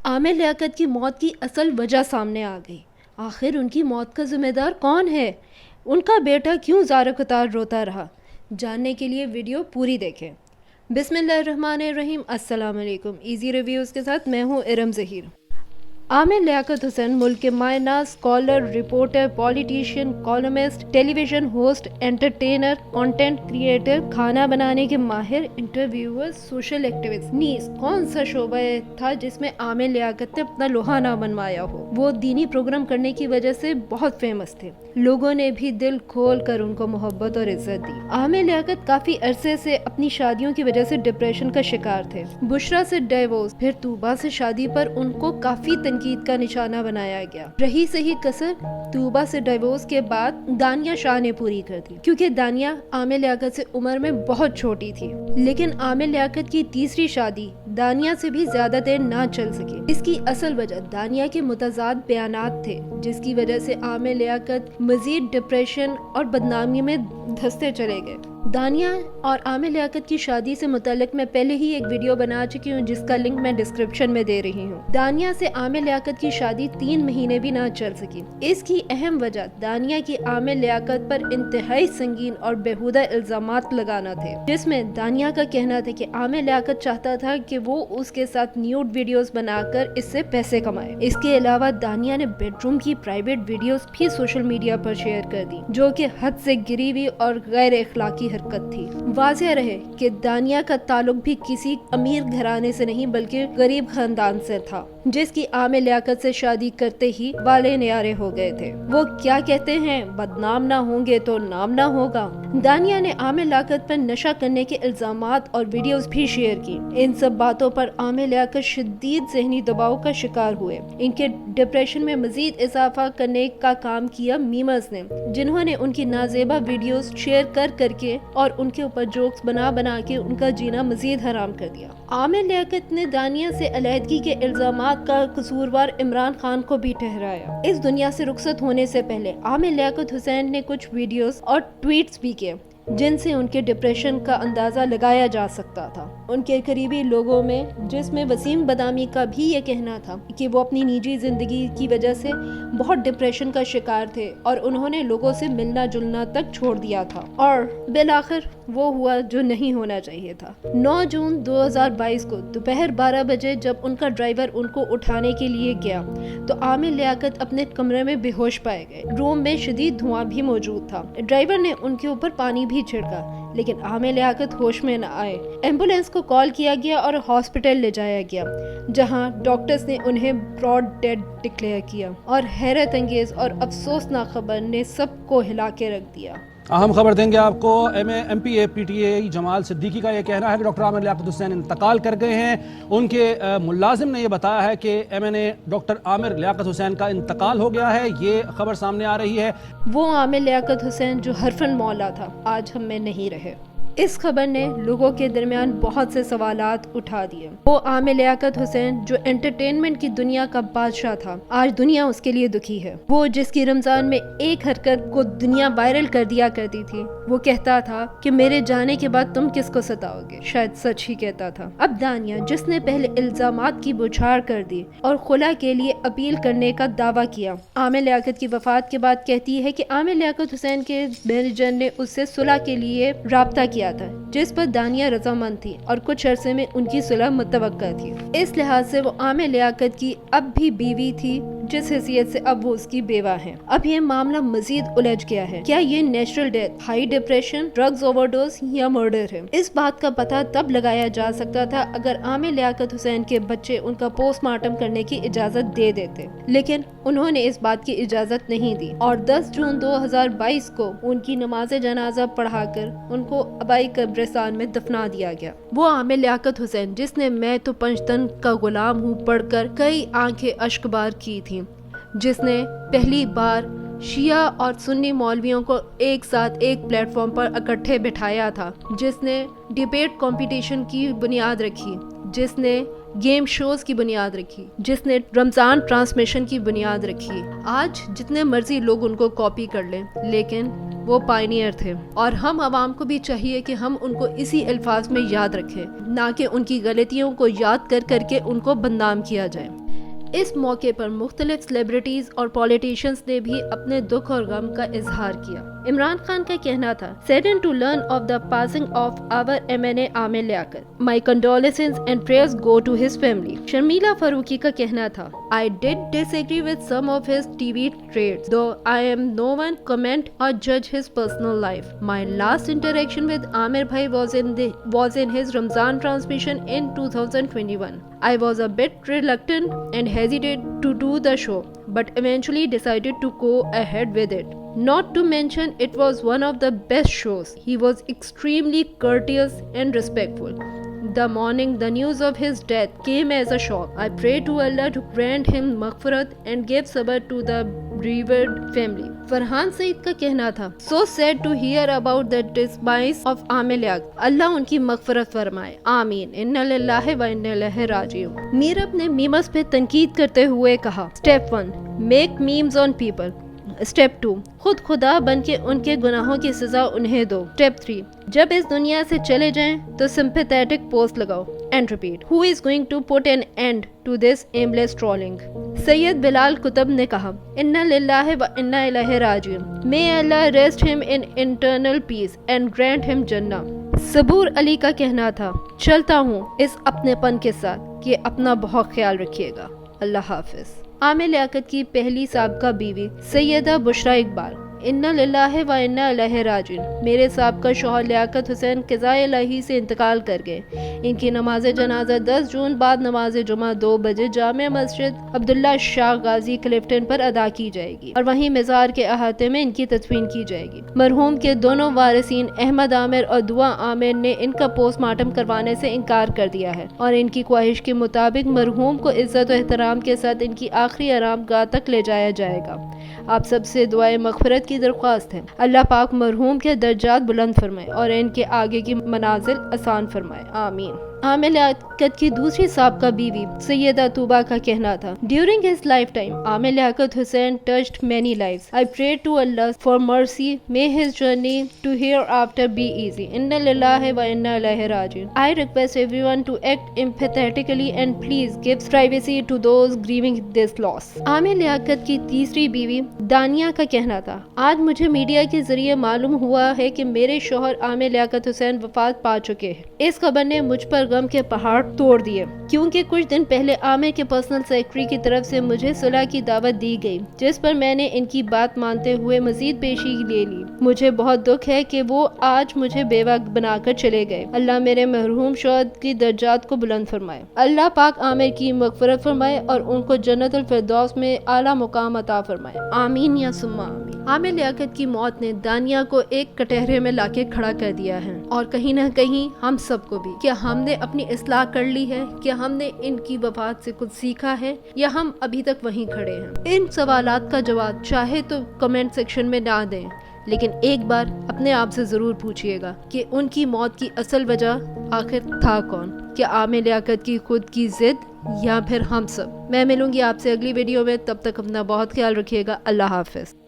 عامر لیاقت کی موت کی اصل وجہ سامنے آ گئی۔ آخر ان کی موت کا ذمہ دار کون ہے؟ ان کا بیٹا کیوں زار قطار روتا رہا؟ جاننے کے لیے ویڈیو پوری دیکھیں۔ بسم اللہ الرحمن الرحیم۔ السلام علیکم۔ ایزی ریویوز کے ساتھ میں ہوں ارم ظہیر۔ عامر لیاقت حسین ملک کے مایہ ناز scholar, reporter, politician, columnist, television host, entertainer, content creator, کھانا بنانے کے ماہر، انٹرویور، سوشل ایکٹیوسٹ، نیز کون سا شعبہ تھا جس میں عامر لیاقت نے اپنا لوہا نہ منوایا ہو؟ وہ دینی پروگرام کرنے کی وجہ سے بہت فیمس تھے۔ لوگوں نے بھی دل کھول کر ان کو محبت اور عزت دی۔ عامر لیاقت کافی عرصے سے اپنی شادیوں کی وجہ سے ڈپریشن کا شکار تھے۔ بشرا سے ڈائیورس، پھر طوبیٰ سے شادی پر ان کو کافی تنقید کا نشانہ بنایا گیا۔ رہی صحیح کسر طوبیٰ سے ڈائیورس کے بعد دانیہ شاہ نے پوری کر دی، کیونکہ دانیہ عامر لیاقت سے عمر میں بہت چھوٹی تھی۔ لیکن عامر لیاقت کی تیسری شادی دانیہ سے بھی زیادہ دیر نہ چل سکی۔ اس کی اصل وجہ دانیہ کے متضاد بیانات تھے، جس کی وجہ سے عامر لیاقت مزید ڈپریشن اور بدنامی میں دھنستے چلے گئے۔ دانیہ اور عامر لیاقت کی شادی سے متعلق میں پہلے ہی ایک ویڈیو بنا چکی ہوں، جس کا لنک میں ڈسکرپشن میں دے رہی ہوں۔ دانیہ سے عامر لیاقت کی شادی 3 مہینے بھی نہ چل سکی۔ اس کی اہم وجہ دانیہ کی عامر لیاقت پر انتہائی سنگین اور بیہودہ الزامات لگانا تھے، جس میں دانیہ کا کہنا تھا کہ عامر لیاقت چاہتا تھا کہ وہ اس کے ساتھ نیوڈ ویڈیوز بنا کر اس سے پیسے کمائے۔ اس کے علاوہ دانیہ نے بیڈ روم کی پرائیویٹ ویڈیوز بھی سوشل میڈیا پر شیئر کر دی، جو کہ حد سے گری ہوئی اور غیر اخلاقی حرکت تھی۔ واضح رہے کہ دانیہ کا تعلق بھی کسی امیر گھرانے سے نہیں بلکہ غریب خاندان سے تھا، جس کی عامر لیاقت سے شادی کرتے ہی والے نیارے ہو گئے تھے۔ وہ کیا کہتے ہیں، بدنام نہ ہوں گے تو نام نہ ہوگا۔ دانیہ نے عامر لیاقت پر نشہ کرنے کے الزامات اور ویڈیوز بھی شیئر کی۔ ان سب باتوں پر عامر لیاقت شدید ذہنی دباؤ کا شکار ہوئے۔ ان کے ڈپریشن میں مزید اضافہ کرنے کا کام کیا میمرز نے، جنہوں نے ان کی نازیبا ویڈیوز شیئر کر کے اور ان کے اوپر جوکس بنا کے ان کا جینا مزید حرام کر دیا۔ عامر لیاقت نے دانیہ سے علیحدگی کے الزامات کا قصوروار عمران خان کو بھی ٹھہرایا۔ اس دنیا سے رخصت ہونے سے پہلے عامر لیاقت حسین نے کچھ ویڈیوز اور ٹویٹس بھی کیے، جن سے ان کے ڈپریشن کا اندازہ لگایا جا سکتا تھا۔ ان کے قریبی لوگوں میں، جس میں وسیم بادامی کا بھی یہ کہنا تھا کہ وہ اپنی نجی زندگی کی وجہ سے بہت ڈپریشن کا شکار تھے اور انہوں نے لوگوں سے ملنا جلنا تک چھوڑ دیا تھا، اور بالآخر وہ ہوا جو نہیں ہونا چاہیے تھا۔ 9 جون 2022 کو دوپہر 12 بجے جب ان کا ڈرائیور ان کو اٹھانے کے لیے گیا تو عامر لیاقت اپنے کمرے میں بے ہوش پائے گئے۔ روم میں شدید دھواں بھی موجود تھا۔ ڈرائیور نے ان کے اوپر پانی بھی چھڑکا، لیکن عامر لیاقت ہوش میں نہ آئے۔ ایمبولینس کو کال کیا گیا اور ہاسپٹل لے جایا گیا، جہاں ڈاکٹرز نے انہیں براڈ ڈیڈ ڈکلیئر کیا، اور حیرت انگیز اور افسوسناک خبر نے سب کو ہلا کے رکھ دیا۔ اہم خبر دیں گے آپ کو۔ M P A P T A Jamal Siddiqui کا یہ کہنا ہے کہ ڈاکٹر عامر لیاقت حسین انتقال کر گئے ہیں۔ ان کے ملازم نے یہ بتایا ہے کہ ایم این اے ڈاکٹر عامر لیاقت حسین کا انتقال ہو گیا ہے۔ یہ خبر سامنے آ رہی ہے۔ وہ عامر لیاقت حسین جو حرفاً مولا تھا، آج ہم میں نہیں رہے۔ اس خبر نے لوگوں کے درمیان بہت سے سوالات اٹھا دیے۔ وہ عامر لیاقت حسین جو انٹرٹینمنٹ کی دنیا کا بادشاہ تھا، آج دنیا اس کے لیے دکھی ہے۔ وہ جس کی رمضان میں ایک حرکت کو دنیا وائرل کر دیا کرتی تھی، وہ کہتا تھا کہ میرے جانے کے بعد تم کس کو ستاؤ گے، شاید سچ ہی کہتا تھا۔ اب دانیہ، جس نے پہلے الزامات کی بوچھار کر دی اور خلا کے لیے اپیل کرنے کا دعویٰ کیا، عامر لیاقت کی وفات کے بعد کہتی ہے کہ عامر لیاقت حسین کے مینیجر نے اس سے صلح کے لیے رابطہ کیا تھا، جس پر دانیہ رضامند تھی اور کچھ عرصے میں ان کی صلح متوقع تھی۔ اس لحاظ سے وہ عامر لیاقت کی اب بھی بیوی تھی، جس حیثیت سے اب وہ اس کی بیوہ ہیں۔ اب یہ معاملہ مزید الجھ گیا ہے۔ کیا یہ natural death, high depression, drugs overdose یا مرڈر ہے؟ اس بات کا پتہ تب لگایا جا سکتا تھا اگر عامر لیاقت حسین کے بچے ان کا پوسٹ مارٹم کرنے کی اجازت دے دیتے، لیکن انہوں نے اس بات کی اجازت نہیں دی، اور 10 جون 2022 کو ان کی نماز جنازہ پڑھا کر ان کو آبائی قبرستان میں دفنا دیا گیا۔ وہ عامر لیاقت حسین جس نے میں تو پنجتن کا غلام ہوں پڑھ کر کئی آنکھیں اشک بار کی تھی، جس نے پہلی بار شیعہ اور سنی مولویوں کو ایک ساتھ ایک پلیٹ فارم پر اکٹھے بٹھایا تھا، جس نے ڈیبیٹ کمپٹیشن کی بنیاد رکھی، جس نے گیم شوز کی بنیاد رکھی، جس نے رمضان ٹرانسمیشن کی بنیاد رکھی۔ آج جتنے مرضی لوگ ان کو کاپی کر لیں، لیکن وہ پائنیئر تھے، اور ہم عوام کو بھی چاہیے کہ ہم ان کو اسی الفاظ میں یاد رکھیں، نہ کہ ان کی غلطیوں کو یاد کر کے ان کو بدنام کیا جائے۔ اس موقع پر مختلف سیلیبریٹیز اور پولیٹیشنز نے بھی اپنے دکھ اور غم کا اظہار کیا۔ عمران خان کا کہنا تھا "Saddened to learn of the passing of our MNA Aamir Liaquat. My condolences and prayers go to his family." Sharmila Farooqui کا کہنا تھا "I did disagree with some of his TV traits, though I am no one comment or judge his personal life. My last interaction with Amir Bhai was in his Ramzan transmission in 2021. I was a bit reluctant and hesitant to do the show, but eventually decided to go ahead with it. Not to mention, it was one of the best shows. He was extremely courteous and respectful. The morning the news of his death came as a shock. I pray to Allah to grant him maghfirat and give sabr to the bereaved family." Farhan سعید کا کہنا تھا "So sad to hear about the demise of Aamir Liaquat. اللہ ان کی مغفرت فرمائے. آمین. انا للہ و انا الیہ راجعون." میر اپنے میمز پہ تنقید کرتے ہوئے کہا "Step 1 Make memes on people. Step 2 خود خدا بن کے ان کے گناہوں کی سزا انہیں دو. Step 3 جب اس دنیا سے چلے جائیں تو sympathetic post لگاؤ. And repeat, who is going to put an end to this aimless trolling?" سید بلال کتب نے کہا "انا للہ و انا الیہ راجعون. May Allah rest him in eternal peace and grant him Jannah." Saboor علی کا کہنا تھا "چلتا ہوں اس اپنے پن کے ساتھ کہ اپنا بہت خیال رکھیے گا. اللہ حافظ." عامر لیاقت کی پہلی سابقہ بیوی سیدہ بشریٰ اقبال انا للہ و انا الیہ راجعون. میرے سابقہ شوہر لیاقت حسین قضائے الہی سے انتقال کر گئے. ان کی نماز جنازہ 10 جون بعد نماز جمعہ 2 بجے جامع مسجد عبداللہ شاہ غازی کلفٹن پر ادا کی جائے گی اور وہیں مزار کے احاطے میں ان کی تدفین کی جائے گی. مرحوم کے دونوں وارثین احمد عامر اور دعا عامر نے ان کا پوسٹ مارٹم کروانے سے انکار کر دیا ہے اور ان کی خواہش کے مطابق مرحوم کو عزت و احترام کے ساتھ ان کی آخری آرام گاہ تک لے جایا جائے گا. آپ سب سے دعائے مغفرت کی درخواست ہے. اللہ پاک مرحوم کے درجات بلند فرمائے اور ان کے آگے کی منازل آسان فرمائے. آمین. عامر لیاقت کی دوسری سابقہ بیوی سیدہ طوبہ کا کہنا تھا "During his lifetime, Aamir Liaquat Hussain touched many lives. I pray to Allah for mercy. May his journey to hereafter be easy. Inna lillahi wa inna ilaihi raji'un. I request everyone to act empathetically and please give privacy to those grieving this loss." Aamir Liaquat کی تیسری بیوی دانیہ کا کہنا تھا "آج مجھے media کے ذریعے معلوم ہوا ہے کہ میرے شوہر عامر لیاقت حسین وفات پا چکے ہیں. اس خبر نے مجھ پر غم کے پہاڑ توڑ دیے کیونکہ کچھ دن پہلے عامر کے پرسنل سیکرٹری کی طرف سے مجھے صلح کی دعوت دی گئی جس پر میں نے ان کی بات مانتے ہوئے مزید پیشی لے لی. مجھے بہت دکھ ہے کہ وہ آج مجھے بیوہ بنا کر چلے گئے. اللہ میرے مرحوم شوہر کی درجات کو بلند فرمائے. اللہ پاک عامر کی مغفرت فرمائے اور ان کو جنت الفردوس میں اعلیٰ مقام عطا فرمائے. آمین یا ثم آمین. عامر لیاقت کی موت نے دانیہ کو ایک کٹہرے میں لا کے کھڑا کر دیا ہے اور کہیں نہ کہیں ہم سب کو بھی. کیا ہم نے اپنی اصلاح کر لی ہے؟ کیا ہم نے ان کی وفات سے کچھ سیکھا ہے یا ہم ابھی تک وہیں کھڑے ہیں؟ ان سوالات کا جواب چاہے تو کمنٹ سیکشن میں نہ دیں لیکن ایک بار اپنے آپ سے ضرور پوچھئے گا کہ ان کی موت کی اصل وجہ آخر تھا کون؟ کیا عامر لیاقت کی خود کی ضد یا پھر ہم سب؟ میں ملوں گی آپ سے اگلی ویڈیو میں. تب تک اپنا بہت خیال رکھیے گا. اللہ حافظ.